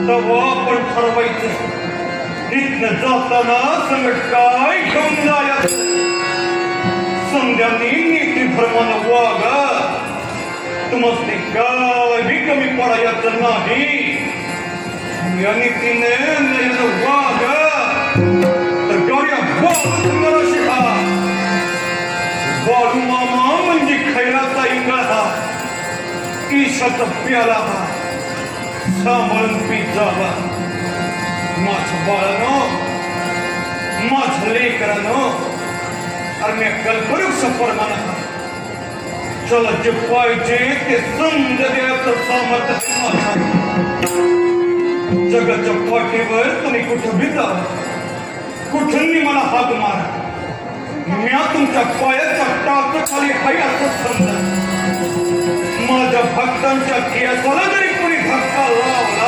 तेव्हा आपण ठरवायचं इथनं जाताना संकट काय घेऊन जायचं. समजांनी नीती धर्मानं वागा. तुमचे काही कमी पडायचं नाही. या नीतीने नयन वागा तर गाड्या बाळू शिका. बाळू मामा म्हणजे खैराचा इंगळा, ईशाचा प्याला सांभाळून पीत जावा. माझं बाळानं, माझं लेकरानं, अरे मी कल्पवृक्ष परमाना. चला जे पाहिजे ते समज द्यायचं सामर्थ्य माझं. जगाच्या पाठीवर तुम्ही कुठं बी जा, कुठूनही मला हात मारा. म्या तुमच्या पायाच्या टाचाखाली हाय असं समजा. माझ्या भक्तांच्या केसाला जरी कोणी धक्का लावला